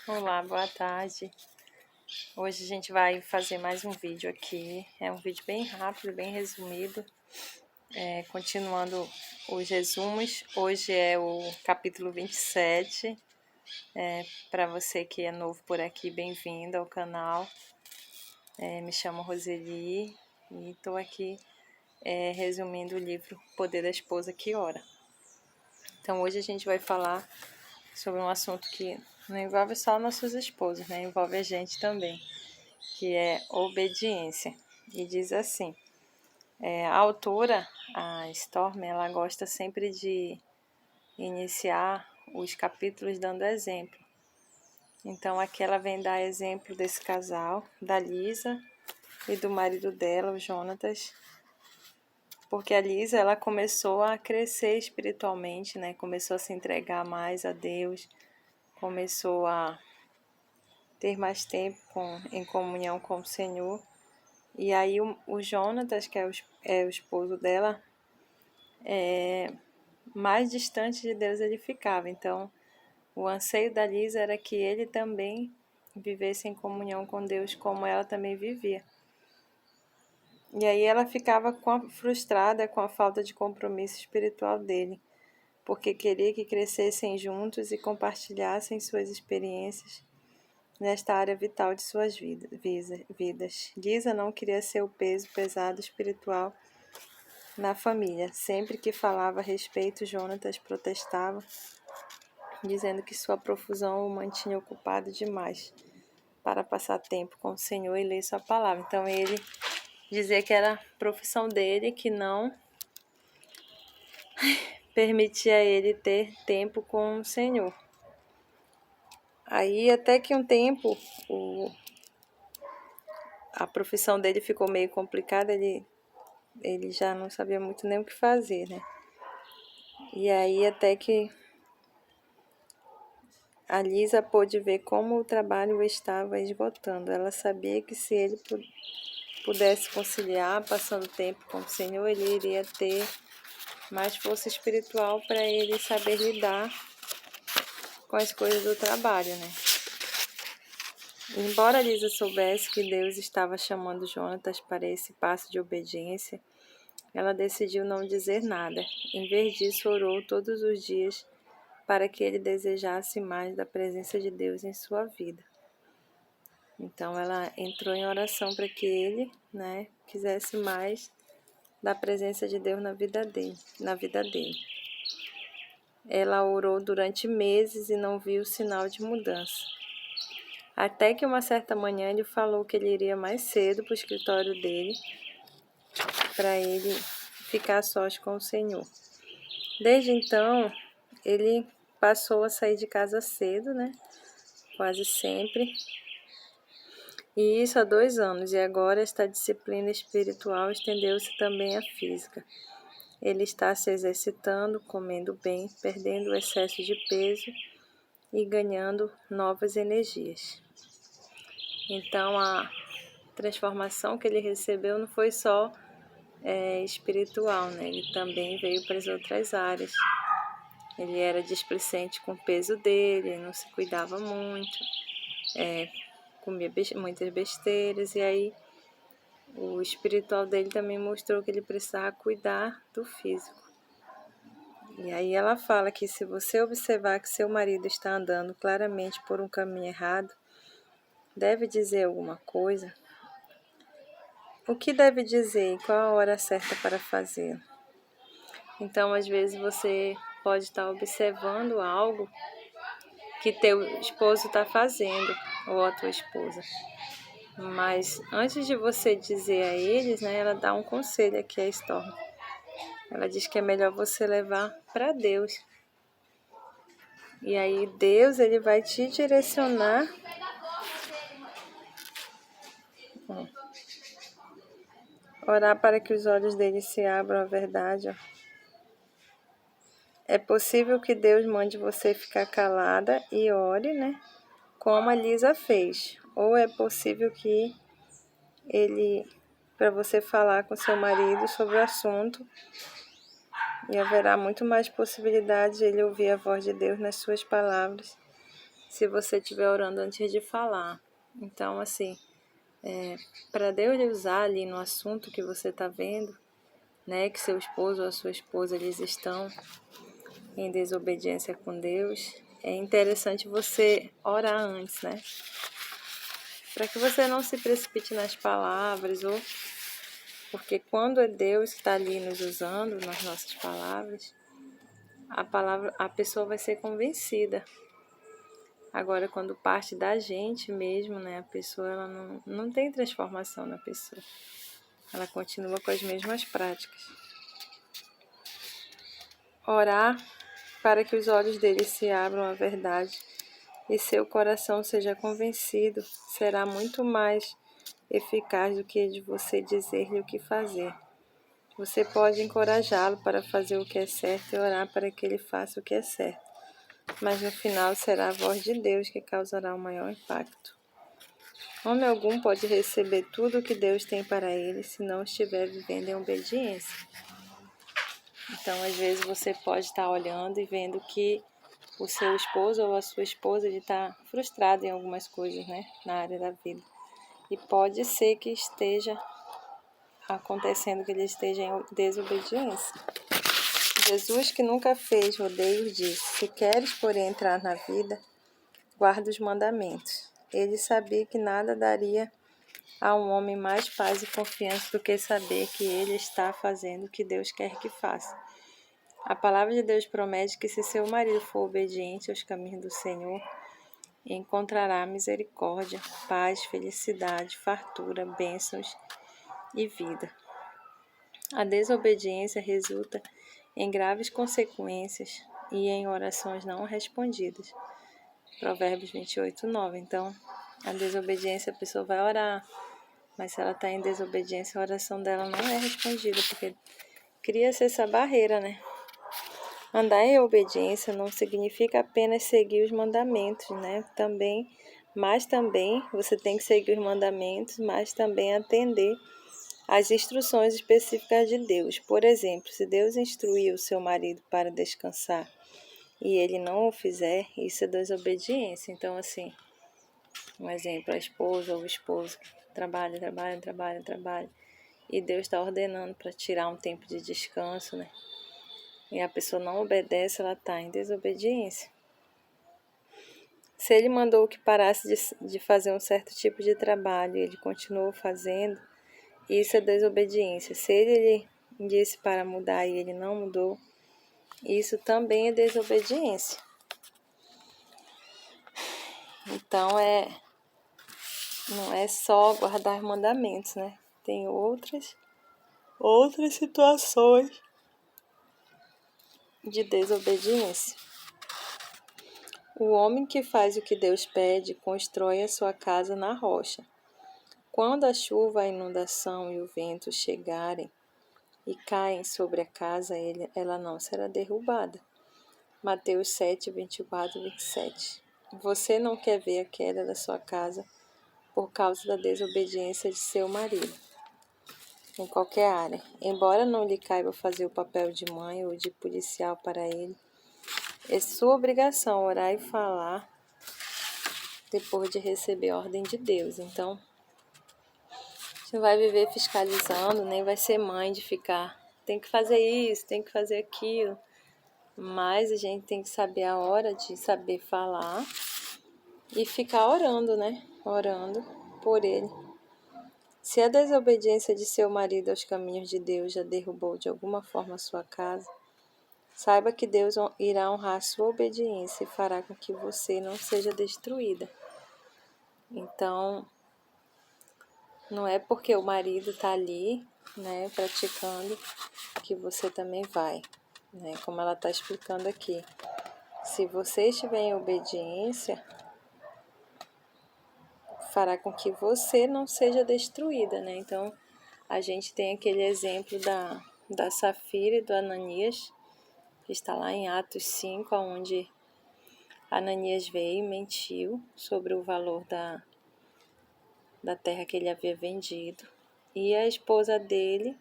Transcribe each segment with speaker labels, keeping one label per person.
Speaker 1: Olá, boa tarde. Hoje a gente vai fazer mais um vídeo aqui. É um vídeo bem rápido, bem resumido. Continuando os resumos. Hoje é o capítulo 27. Para você que é novo por aqui, bem-vindo ao canal. Me chamo Roseli e estou aqui resumindo o livro Poder da Esposa que Ora. Então hoje a gente vai falar sobre um assunto que não envolve só nossos esposos, né? Envolve a gente também, que é obediência. E diz assim, a autora, a Storm, ela gosta sempre de iniciar os capítulos dando exemplo. Então aqui ela vem dar exemplo desse casal, da Lisa e do marido dela, o Jonatas, porque a Lisa, ela começou a crescer espiritualmente, né? Começou a se entregar mais a Deus, começou a ter mais tempo em comunhão com o Senhor. E aí o Jonatas, que é o esposo dela, mais distante de Deus ele ficava. Então, o anseio da Lisa era que ele também vivesse em comunhão com Deus como ela também vivia. E aí ela ficava frustrada com a falta de compromisso espiritual dele, porque queria que crescessem juntos e compartilhassem suas experiências nesta área vital de suas vidas. Lisa não queria ser o peso pesado espiritual na família. Sempre que falava a respeito, Jonatas protestava, dizendo que sua profusão o mantinha ocupado demais para passar tempo com o Senhor e ler sua palavra. Então ele dizia que era a profissão dele que não permitia ele ter tempo com o Senhor. Aí até que um tempo a profissão dele ficou meio complicada, ele já não sabia muito nem o que fazer, né? E aí até que a Lisa pôde ver como o trabalho o estava esgotando. Ela sabia que se ele pudesse conciliar, passando tempo com o Senhor, ele iria ter mais força espiritual para ele saber lidar com as coisas do trabalho, né? Embora Lisa soubesse que Deus estava chamando Jonatas para esse passo de obediência, ela decidiu não dizer nada. Em vez disso, orou todos os dias para que ele desejasse mais da presença de Deus em sua vida. Então ela entrou em oração para que ele, quisesse mais da presença de Deus na vida dele. Ela orou durante meses e não viu sinal de mudança. Até que uma certa manhã ele falou que ele iria mais cedo para o escritório dele, para ele ficar a sós com o Senhor. Desde então, ele passou a sair de casa cedo, quase sempre. E isso há 2 anos, e agora esta disciplina espiritual estendeu-se também à física. Ele está se exercitando, comendo bem, perdendo o excesso de peso e ganhando novas energias. Então, a transformação que ele recebeu não foi só espiritual, Ele também veio para as outras áreas. Ele era displicente com o peso dele, não se cuidava muito, comia muitas besteiras, e aí o espiritual dele também mostrou que ele precisava cuidar do físico. E aí ela fala que se você observar que seu marido está andando claramente por um caminho errado, deve dizer alguma coisa. O que deve dizer e qual a hora certa para fazê-lo? Então, às vezes você pode estar observando algo que teu esposo está fazendo, ou a tua esposa. Mas antes de você dizer a eles, ela dá um conselho aqui a Storm. Ela diz que é melhor você levar para Deus. E aí Deus, ele vai te direcionar. Orar para que os olhos dele se abram à verdade. É possível que Deus mande você ficar calada e ore, como a Lisa fez. Ou é possível que para você falar com seu marido sobre o assunto, e haverá muito mais possibilidades de ele ouvir a voz de Deus nas suas palavras se você estiver orando antes de falar. Então, assim, para Deus lhe usar ali no assunto que você está vendo, né, que seu esposo ou a sua esposa eles estão em desobediência com Deus, é interessante você orar antes, né? Para que você não se precipite nas palavras, ou porque quando é Deus que está ali nos usando nas nossas palavras, a pessoa vai ser convencida. Agora, quando parte da gente mesmo, né, a pessoa ela não tem transformação na pessoa. Ela continua com as mesmas práticas. Orar para que os olhos dele se abram à verdade e seu coração seja convencido, será muito mais eficaz do que de você dizer-lhe o que fazer. Você pode encorajá-lo para fazer o que é certo e orar para que ele faça o que é certo, mas no final será a voz de Deus que causará o maior impacto. Homem algum pode receber tudo o que Deus tem para ele se não estiver vivendo em obediência. Então, às vezes, você pode estar olhando e vendo que o seu esposo ou a sua esposa está frustrado em algumas coisas, né, na área da vida. E pode ser que esteja acontecendo que ele esteja em desobediência. Jesus, que nunca fez rodeios, disse: se queres, porém, entrar na vida, guarda os mandamentos. Ele sabia que nada daria a um homem mais paz e confiança do que saber que ele está fazendo o que Deus quer que faça. A palavra de Deus promete que se seu marido for obediente aos caminhos do Senhor, encontrará misericórdia, paz, felicidade, fartura, bênçãos e vida. A desobediência resulta em graves consequências e em orações não respondidas. Provérbios 28:9. Então, a desobediência, a pessoa vai orar, mas se ela está em desobediência, a oração dela não é respondida, porque cria-se essa barreira, né? Andar em obediência não significa apenas seguir os mandamentos, né? Mas também você tem que seguir os mandamentos, mas também atender às instruções específicas de Deus. Por exemplo, se Deus instruiu o seu marido para descansar e ele não o fizer, isso é desobediência. Então, assim, um exemplo, a esposa ou o esposo que trabalha, e Deus está ordenando para tirar um tempo de descanso, né? E a pessoa não obedece, ela está em desobediência. Se ele mandou que parasse de fazer um certo tipo de trabalho e ele continuou fazendo, isso é desobediência. Se ele disse para mudar e ele não mudou, isso também é desobediência. Então, não é só guardar mandamentos, né? Tem outras situações de desobediência. O homem que faz o que Deus pede constrói a sua casa na rocha. Quando a chuva, a inundação e o vento chegarem e caem sobre a casa, ela não será derrubada. Mateus 7, 24 e 27. Você não quer ver a queda da sua casa por causa da desobediência de seu marido, em qualquer área. Embora não lhe caiba fazer o papel de mãe ou de policial para ele, é sua obrigação orar e falar depois de receber a ordem de Deus. Então, você não vai viver fiscalizando, nem vai ser mãe de ficar, tem que fazer isso, tem que fazer aquilo. Mas a gente tem que saber a hora de saber falar e ficar orando, né? Orando por ele. Se a desobediência de seu marido aos caminhos de Deus já derrubou de alguma forma a sua casa, saiba que Deus irá honrar sua obediência e fará com que você não seja destruída. Então, não é porque o marido está ali, né, praticando, que você também vai, né? Como ela está explicando aqui. Se você estiver em obediência, fará com que você não seja destruída, né? Então, a gente tem aquele exemplo da Safira e do Ananias, que está lá em Atos 5, onde Ananias veio e mentiu sobre o valor da terra que ele havia vendido. E a esposa dele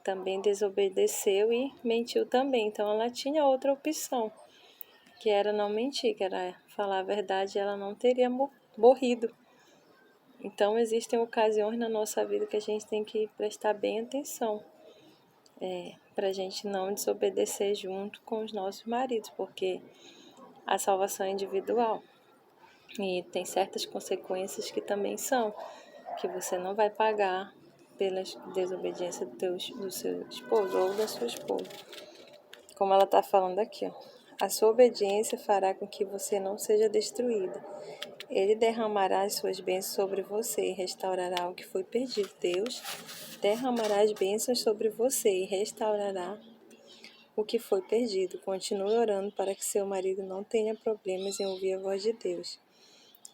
Speaker 1: também desobedeceu e mentiu também. Então, ela tinha outra opção. que era não mentir, que era falar a verdade, ela não teria morrido. Então, existem ocasiões na nossa vida que a gente tem que prestar bem atenção, para a gente não desobedecer junto com os nossos maridos, porque a salvação é individual e tem certas consequências que também são, que você não vai pagar pela desobediência do seu esposo ou da sua esposa. Como ela está falando aqui, ó. A sua obediência fará com que você não seja destruída. Ele derramará as suas bênçãos sobre você e restaurará o que foi perdido. Deus derramará as bênçãos sobre você e restaurará o que foi perdido. Continue orando para que seu marido não tenha problemas em ouvir a voz de Deus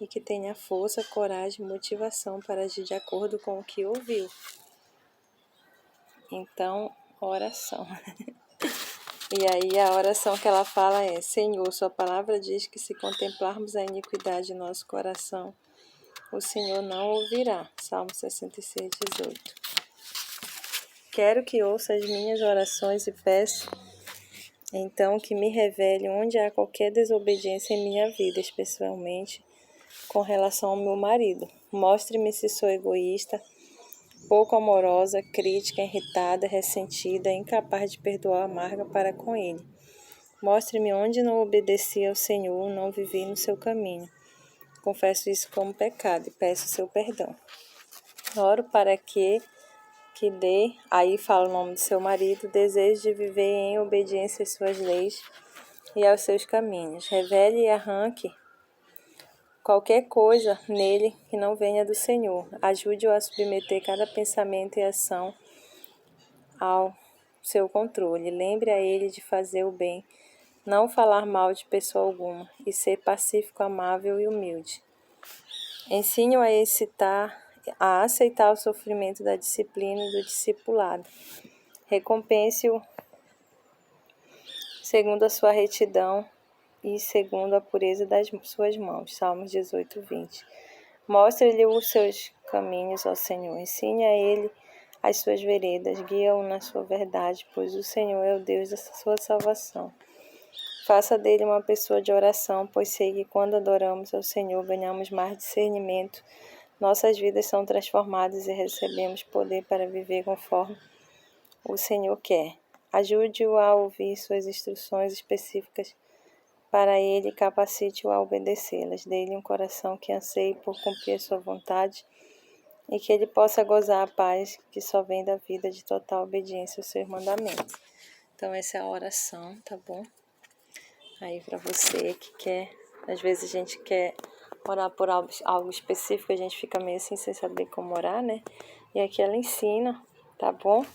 Speaker 1: e que tenha força, coragem e motivação para agir de acordo com o que ouviu. Então, oração. E aí a oração que ela fala é: Senhor, sua palavra diz que se contemplarmos a iniquidade em nosso coração, o Senhor não ouvirá. Salmo 66, 18. Quero que ouça as minhas orações e peço, então, que me revele onde há qualquer desobediência em minha vida, especialmente com relação ao meu marido. Mostre-me se sou egoísta, pouco amorosa, crítica, irritada, ressentida, incapaz de perdoar, amarga para com ele. Mostre-me onde não obedeci ao Senhor, não vivi no seu caminho. Confesso isso como pecado e peço seu perdão. Oro para que dê, aí fala o nome do seu marido, desejo de viver em obediência às suas leis e aos seus caminhos. Revele e arranque qualquer coisa nele que não venha do Senhor. Ajude-o a submeter cada pensamento e ação ao seu controle. Lembre a ele de fazer o bem, não falar mal de pessoa alguma e ser pacífico, amável e humilde. Ensine-o a aceitar o sofrimento da disciplina e do discipulado. Recompense-o segundo a sua retidão e segundo a pureza das suas mãos. Salmos 18, 20. Mostre-lhe os seus caminhos, ó Senhor. Ensine a ele as suas veredas. Guia-o na sua verdade, pois o Senhor é o Deus da sua salvação. Faça dele uma pessoa de oração, pois sei que quando adoramos ao Senhor ganhamos mais discernimento, nossas vidas são transformadas e recebemos poder para viver conforme o Senhor quer. Ajude-o a ouvir suas instruções específicas para ele e capacite-o a obedecê-las. Dê-lhe um coração que anseie por cumprir a sua vontade e que ele possa gozar a paz que só vem da vida de total obediência aos seus mandamentos. Então essa é a oração, tá bom? Aí para você que quer, às vezes a gente quer orar por algo específico, a gente fica meio assim sem saber como orar, né? E aqui ela ensina, tá bom?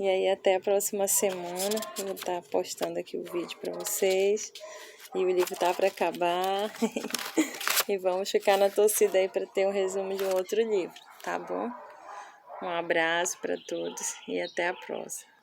Speaker 1: E aí até a próxima semana, eu vou estar postando aqui o vídeo para vocês. E o livro tá para acabar. E vamos ficar na torcida aí para ter um resumo de um outro livro, tá bom? Um abraço para todos e até a próxima.